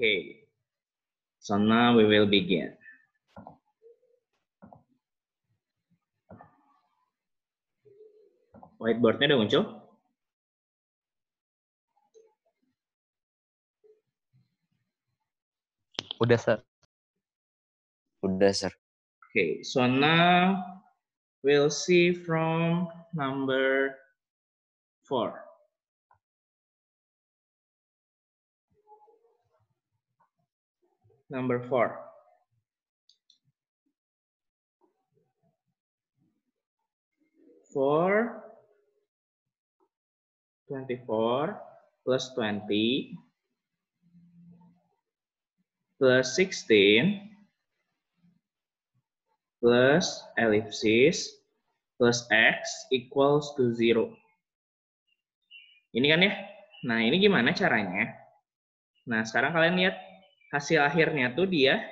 Okay. So now we will begin. Whiteboard-nya udah muncul? Udah, Sir. Udah, Sir. Okay, so now we'll see from number 4. Number 4. For 24 plus 20 plus 16 plus ellipsis plus x equals to 0. Ini kan ya? Nah, ini gimana caranya? Nah, sekarang kalian lihat hasil akhirnya tuh dia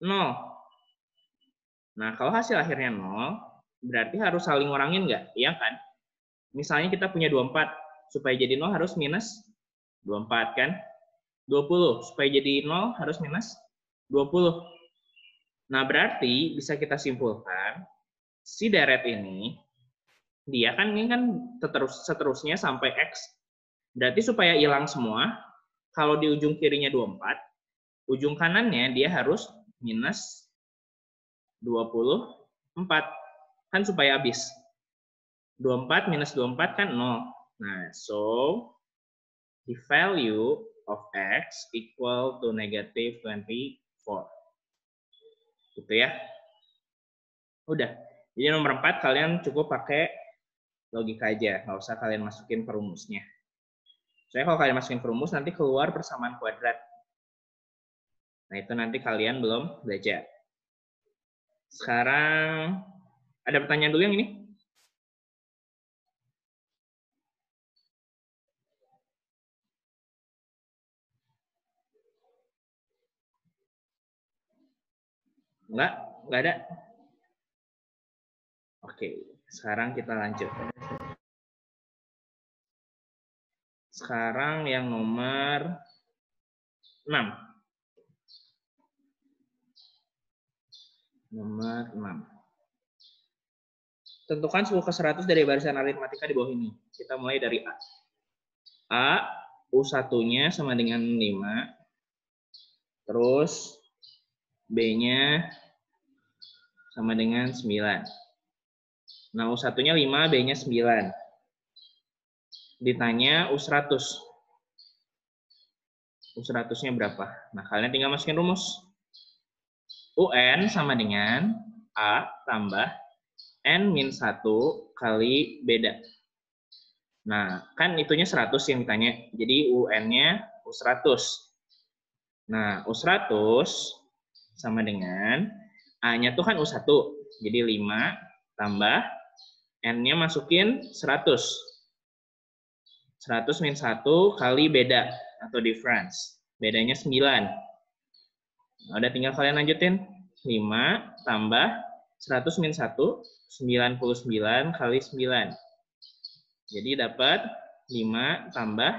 0. Nah, kalau hasil akhirnya 0, berarti harus saling ngurangin nggak? Iya kan? Misalnya kita punya 24, supaya jadi 0 harus minus 24 kan? 20, supaya jadi 0 harus minus 20. Nah, berarti bisa kita simpulkan, si deret ini, dia kan ini kan seterusnya sampai X. Berarti supaya hilang semua, kalau di ujung kirinya 24, ujung kanannya dia harus minus 24. Kan supaya habis. 24 minus 24 kan 0. Nah, so the value of X equal to negative 24. Gitu ya. Udah. Jadi nomor 4 kalian cukup pakai logika aja. Nggak usah kalian masukin perumusnya. Soalnya kalau kalian masukin perumus, nanti keluar persamaan kuadrat. Nah, itu nanti kalian belum belajar. Sekarang, ada pertanyaan dulu yang ini? Enggak ada. Oke, sekarang kita lanjut. Sekarang yang nomor 6. Nomor 6. Tentukan suku ke-100 dari barisan aritmatika di bawah ini. Kita mulai dari A. A, U1-nya sama dengan 5. Terus B-nya sama dengan 9. Nah, U1-nya 5, B-nya 9. Ditanya U100. U100-nya berapa? Nah, kalian tinggal masukin rumus. UN sama dengan A tambah N min 1 kali beda. Nah, kan itunya 100 yang ditanya. Jadi UN-nya U100. Nah, U100 sama dengan A-nya tuh kan U1. Jadi 5 tambah N-nya masukin 100. 100 min 1 kali beda atau difference. Bedanya 9. Nah, udah tinggal kalian lanjutin. 5 tambah 100 min 1, 99 kali 9. Jadi dapat 5 tambah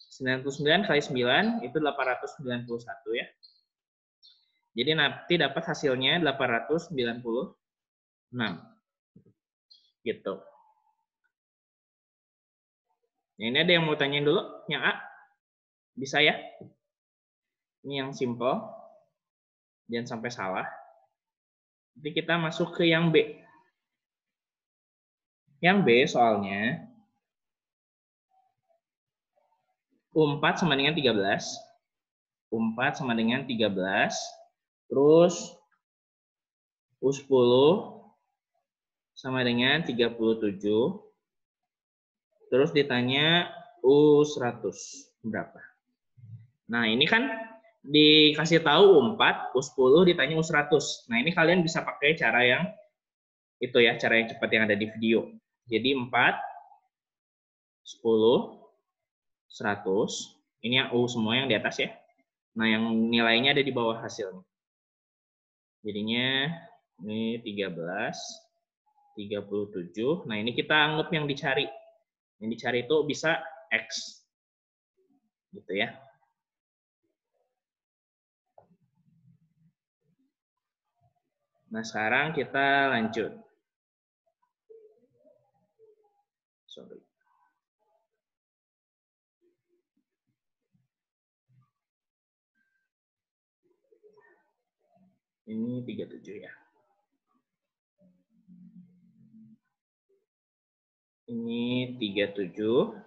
99 kali 9 itu 891 ya. Jadi nanti dapat hasilnya 896. Gitu. Ini ada yang mau tanyain dulu? Yang A? Bisa ya? Ini yang simple. Jangan sampai salah. Nanti kita masuk ke yang B. Yang B soalnya U4 sama dengan 13. U4 sama dengan 13. Terus U10 sama dengan 37. Terus ditanya U100 berapa? Nah, ini kan dikasih tahu U4, U10 ditanya U100. Nah, ini kalian bisa pakai cara yang itu ya, cara yang cepat yang ada di video. Jadi 4, 10, 100. Ini yang U semua yang di atas ya. Nah, yang nilainya ada di bawah hasilnya. Jadinya ini 13, 37. Nah, ini kita anggap yang dicari. Yang dicari itu bisa X. Gitu ya. Nah, sekarang kita lanjut. Sorry. Ini 37 ya. Ini 37.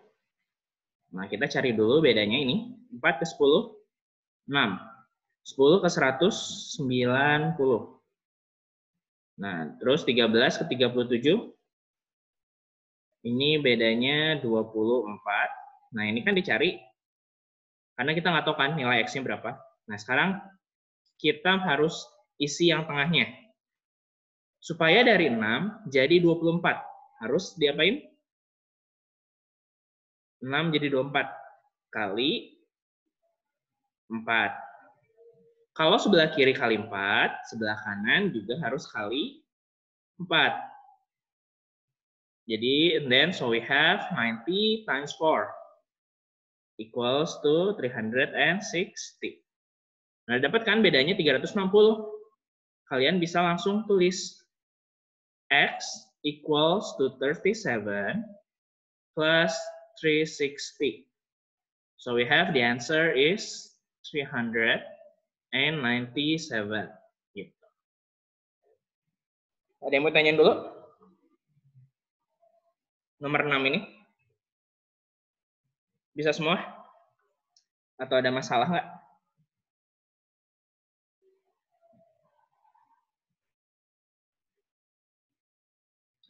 Nah, kita cari dulu bedanya ini. 4 ke 10, 6. 10 ke 100, 90. Nah, terus 13 ke 37. Ini bedanya 24. Nah, ini kan dicari. Karena kita nggak tahu kan nilai X-nya berapa. Nah, sekarang kita harus isi yang tengahnya. Supaya dari 6 jadi 24. Harus diapain? 6 jadi 24 kali 4. Kalau sebelah kiri kali 4, sebelah kanan juga harus kali 4. Jadi, and then so we have 90 times 4 equals to 360. Nah, dapat kan bedanya 360. Kalian bisa langsung tulis X equals to 37 plus 360. So we have the answer is 397. Gitu. Ada yang mau tanyain dulu? Nomor 6 ini? Bisa semua? Atau ada masalah nggak?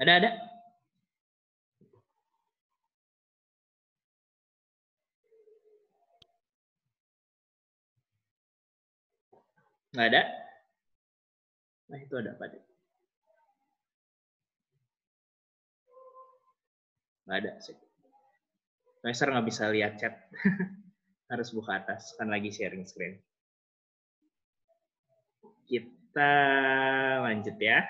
Ada? Nggak ada? Nah, itu ada apa? Nggak ada sih. Profesor nggak bisa lihat chat. Harus buka atas, kan lagi sharing screen. Kita lanjut ya.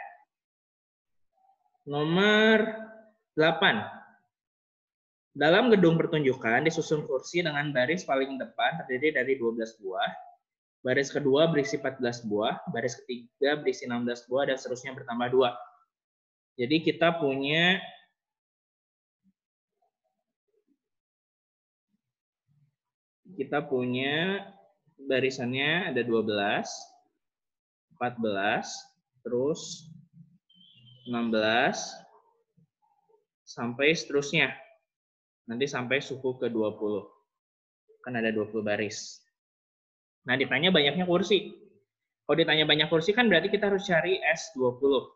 Nomor 8. Dalam gedung pertunjukan disusun kursi dengan baris paling depan terdiri dari 12 buah. Baris kedua berisi 14 buah, baris ketiga berisi 16 buah, dan seterusnya bertambah 2. Jadi kita punya barisannya ada 12, 14, terus 16, sampai seterusnya. Nanti sampai suku ke 20. Kan ada 20 baris. Nah, ditanya banyaknya kursi. Kalau ditanya banyak kursi kan berarti kita harus cari S20.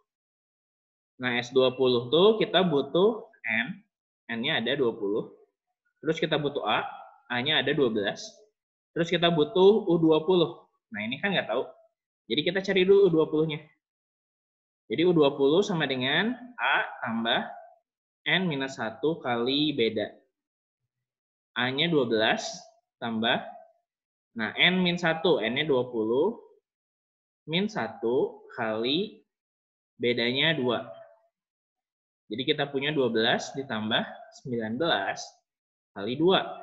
Nah, S20 tuh kita butuh N. N-nya ada 20. Terus kita butuh A. A-nya ada 12. Terus kita butuh U20. Nah, ini kan nggak tahu. Jadi kita cari dulu U20-nya. Jadi U20 sama dengan A tambah N minus 1 kali beda. A-nya 12 tambah, nah N min 1, N-nya 20, min 1 kali bedanya 2. Jadi kita punya 12 ditambah 19 kali 2.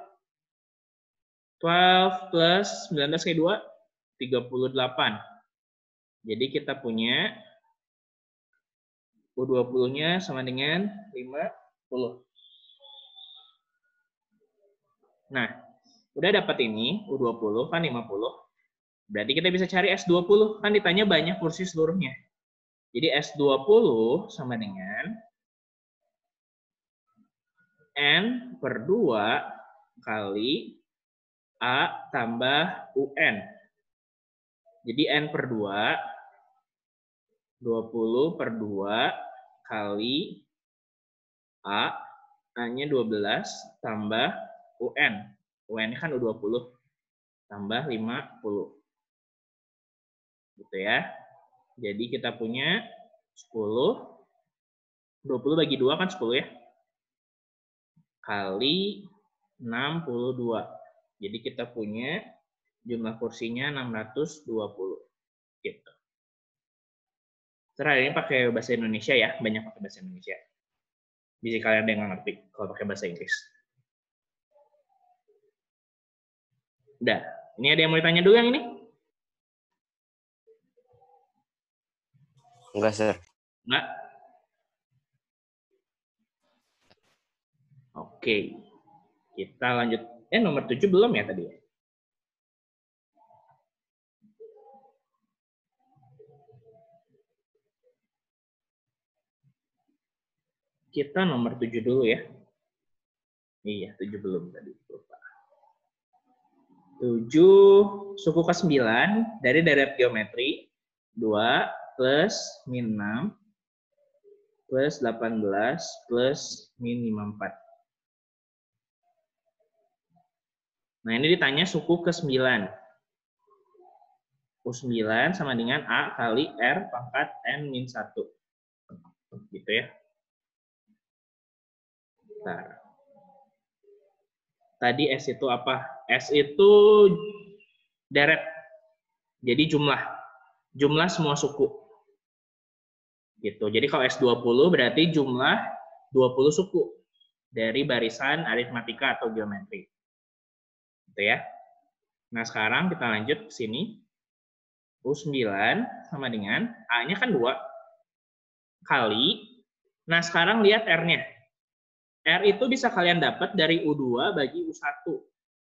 12 plus 19 kali 2, 38. Jadi kita punya U20-nya sama dengan 50. Nah, udah dapat ini, U20 kan 50. Berarti kita bisa cari S20. Kan ditanya banyak kursi seluruhnya. Jadi S20 sama dengan N per 2 kali A tambah UN. Jadi N per 2, 20 per 2 kali A, A-nya 12 tambah UN. UN kan U20 tambah 50. Gitu ya. Jadi kita punya 10. 20 bagi 2 kan 10 ya. Kali 62. Jadi kita punya jumlah kursinya 620. Gitu. Terus ini pakai bahasa Indonesia ya. Banyak pakai bahasa Indonesia. Bisa kalian ada yang nggak ngerti kalau pakai bahasa Inggris. Udah. Ini ada yang mau ditanya dulu yang ini? Enggak, Sir. Enggak? Oke. Kita lanjut. Nomor 7 belum ya tadi? Kita nomor 7 dulu ya. Iya, 7 belum tadi. Lupa. 7 suku ke-9 dari deret geometri 2 plus min 6 plus 18 plus min 54. Nah, ini ditanya suku ke-9. U9 sama dengan A kali R pangkat N min 1. Gitu ya. Bentar. Tadi S itu apa? S itu deret. Jadi jumlah. Jumlah semua suku. Gitu. Jadi kalau S20 berarti jumlah 20 suku dari barisan aritmatika atau geometri. Gitu ya. Nah, sekarang kita lanjut ke sini. U9 sama dengan A-nya kan 2 kali. Nah, sekarang lihat R-nya. R itu bisa kalian dapat dari U2 bagi U1.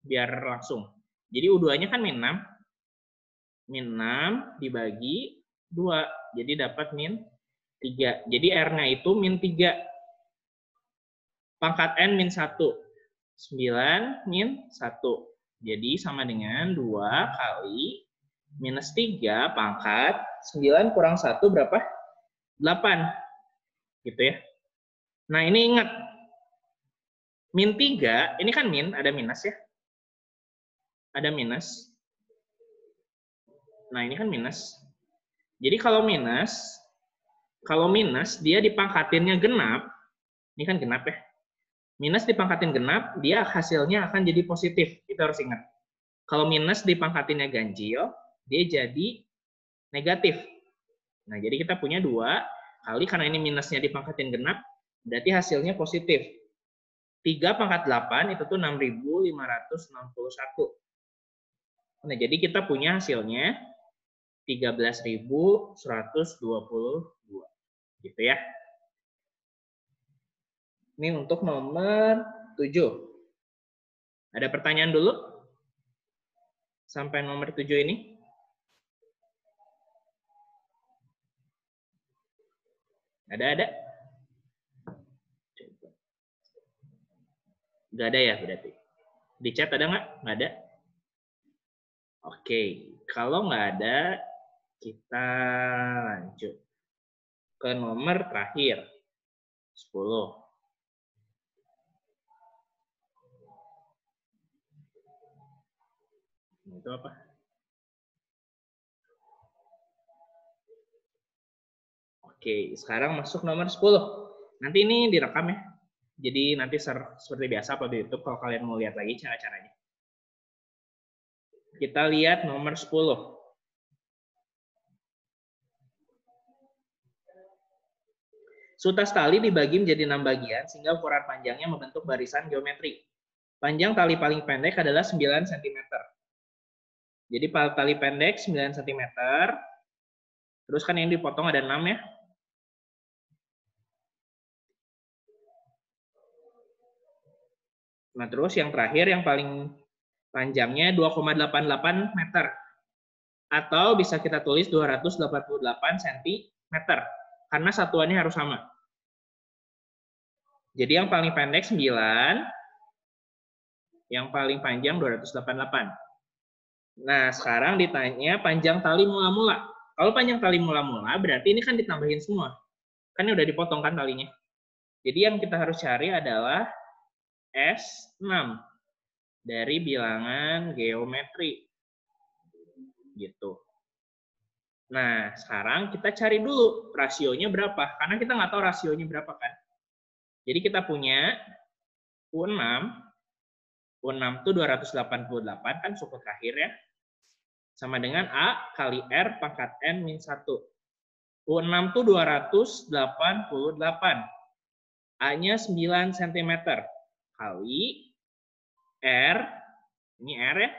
Biar langsung. Jadi U2-nya kan min 6. Min 6 dibagi 2. Jadi dapat min 3. Jadi R-nya itu min 3. Pangkat N min 1. 9 min 1. Jadi sama dengan 2 kali minus 3 pangkat 9 kurang 1 berapa? 8. Gitu ya. Nah, ini ingat. Min 3, ini kan min, ada minus ya. Ada minus. Nah, ini kan minus. Jadi kalau minus dia dipangkatinnya genap, ini kan genap ya. Minus dipangkatin genap, dia hasilnya akan jadi positif. Itu harus ingat. Kalau minus dipangkatinnya ganjil, dia jadi negatif. Nah, jadi kita punya 2 kali, karena ini minusnya dipangkatin genap, berarti hasilnya positif. 3 pangkat 8 itu tuh 6.561. Nah, jadi kita punya hasilnya 13.122. Gitu ya. Ini untuk nomor 7. Ada pertanyaan dulu? Sampai nomor 7 ini? Ada? Nggak ada ya berarti? Di chat ada nggak? Nggak ada? Oke, kalau nggak ada, kita lanjut ke nomor terakhir, 10. Itu apa? Oke, sekarang masuk nomor 10. Nanti ini direkam ya. Jadi nanti seperti biasa upload di YouTube kalau kalian mau lihat lagi cara-caranya. Kita lihat nomor 10. Sutas tali dibagi menjadi 6 bagian sehingga ukuran panjangnya membentuk barisan geometri. Panjang tali paling pendek adalah 9 cm. Jadi tali pendek 9 cm. Terus kan yang dipotong ada 6 ya. Nah, terus yang terakhir yang paling panjangnya 2,88 meter. Atau bisa kita tulis 288 cm. Karena satuannya harus sama. Jadi yang paling pendek 9, yang paling panjang 288. Nah, sekarang ditanya panjang tali mula-mula. Kalau panjang tali mula-mula berarti ini kan ditambahin semua. Kan udah dipotong kan talinya. Jadi yang kita harus cari adalah S6 dari bilangan geometri. Gitu. Nah, sekarang kita cari dulu rasionya berapa. Karena kita nggak tahu rasionya berapa kan. Jadi kita punya U6. U6 itu 288 kan suku terakhir ya. Sama dengan A kali R pangkat N min 1. U6 itu 288. A-nya 9 cm. Kali R. Ini R ya.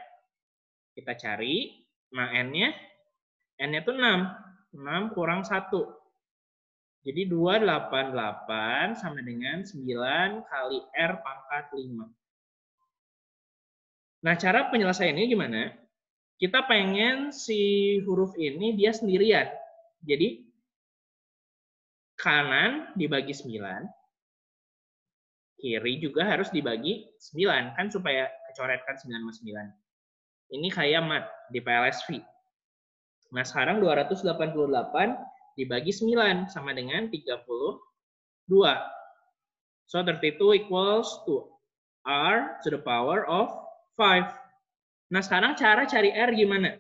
Kita cari. Nah, N-nya itu 6. 6 kurang 1. Jadi 288 sama dengan 9 kali R pangkat 5. Nah, cara penyelesaiannya gimana? Kita pengen si huruf ini dia sendirian. Jadi, kanan dibagi 9, kiri juga harus dibagi 9, kan supaya kecoretkan 9 sama 9. Ini kayak mat di PLSV. Nah, sekarang 288 dibagi 9 sama dengan 32. So, 32 equals to R to the power of 5. Nah, sekarang cara cari R gimana?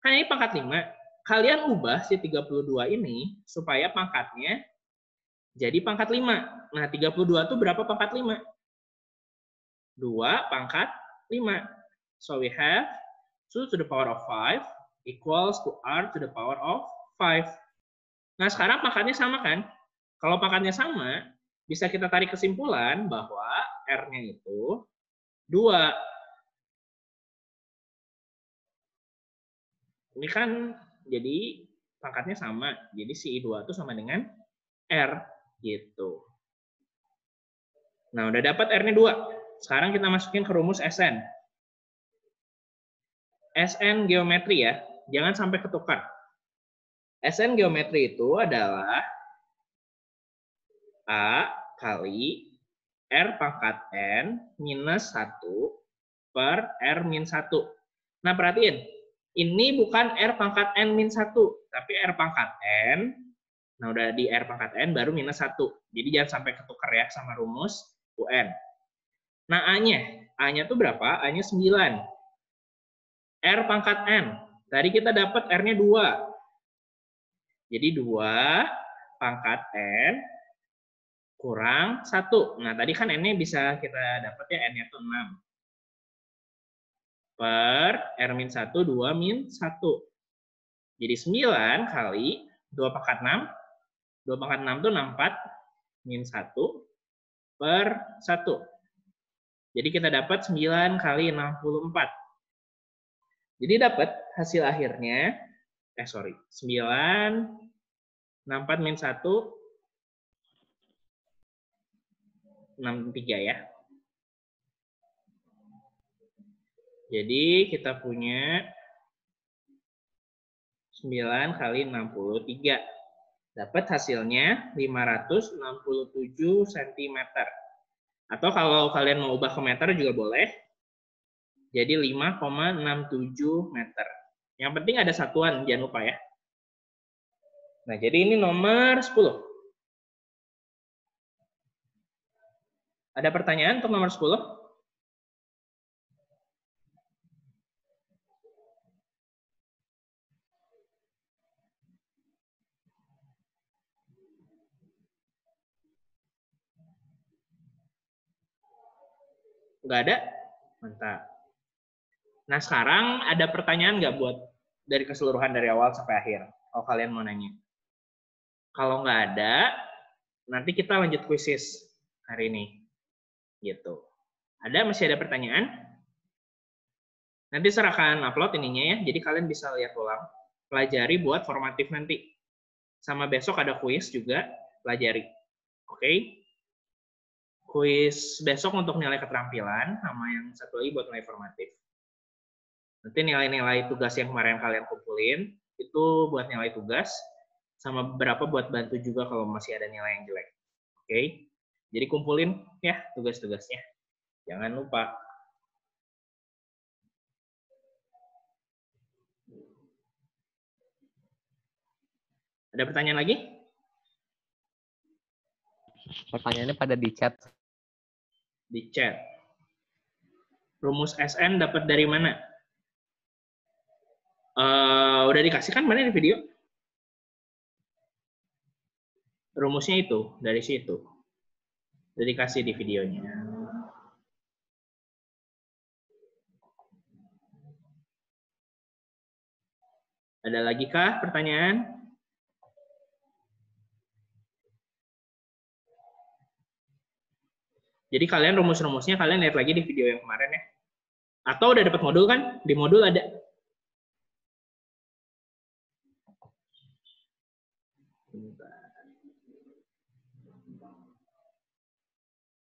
Kan ini pangkat 5. Kalian ubah si 32 ini supaya pangkatnya jadi pangkat 5. Nah, 32 itu berapa pangkat 5? 2 pangkat 5. So, we have 2 to the power of 5 equals to R to the power of 5. Nah, sekarang pangkatnya sama kan? Kalau pangkatnya sama, bisa kita tarik kesimpulan bahwa R-nya itu 2. Ini kan jadi pangkatnya sama. Jadi si I2 itu sama dengan R. Gitu. Nah, udah dapat R-nya 2. Sekarang kita masukin ke rumus SN. SN geometri ya. Jangan sampai ketukar. SN geometri itu adalah A kali R pangkat N minus 1 per R min 1. Nah, perhatiin. Ini bukan R pangkat N min 1, tapi R pangkat N. Nah, udah di R pangkat N baru minus 1. Jadi jangan sampai ketukar ya sama rumus UN. Nah, A-nya tuh berapa? A-nya 9. R pangkat N. Tadi kita dapat R-nya 2. Jadi 2 pangkat N kurang 1. Nah, tadi kan N-nya bisa kita dapat ya, N-nya tuh 6. Per R min 1, 2 min 1. Jadi 9 kali 2 pangkat 6. 2 pangkat 6 itu 64 min 1 per 1. Jadi kita dapat 9 kali 64. Jadi dapat hasil akhirnya, 9, 64 min 1, 63 ya. Jadi kita punya 9 kali 63. Dapat hasilnya 567 cm. Atau kalau kalian mau ubah ke meter juga boleh. Jadi 5,67 meter. Yang penting ada satuan, jangan lupa ya. Nah, jadi ini nomor 10. Ada pertanyaan untuk nomor 10? Nggak ada? Mantap. Nah, sekarang ada pertanyaan nggak buat dari keseluruhan dari awal sampai akhir? Kalau kalian mau nanya. Kalau nggak ada, nanti kita lanjut kuisis hari ini. Gitu. Masih ada pertanyaan? Nanti serahkan upload ininya ya, jadi kalian bisa lihat ulang. Pelajari buat formatif nanti. Sama besok ada kuis juga, pelajari. Oke? Kuis besok untuk nilai keterampilan, sama yang satu lagi buat nilai formatif. Nanti nilai-nilai tugas yang kemarin kalian kumpulin, itu buat nilai tugas, sama beberapa buat bantu juga kalau masih ada nilai yang jelek. Oke? Jadi kumpulin ya tugas-tugasnya. Jangan lupa. Ada pertanyaan lagi? Pertanyaannya pada di chat. Di chat. Rumus SN dapat dari mana? Udah dikasih kan mana di video? Rumusnya itu, dari situ. Udah dikasih di videonya. Ada lagi kah pertanyaan? Jadi kalian rumus-rumusnya kalian lihat lagi di video yang kemarin ya. Atau udah dapat modul kan? Di modul ada. Bentar.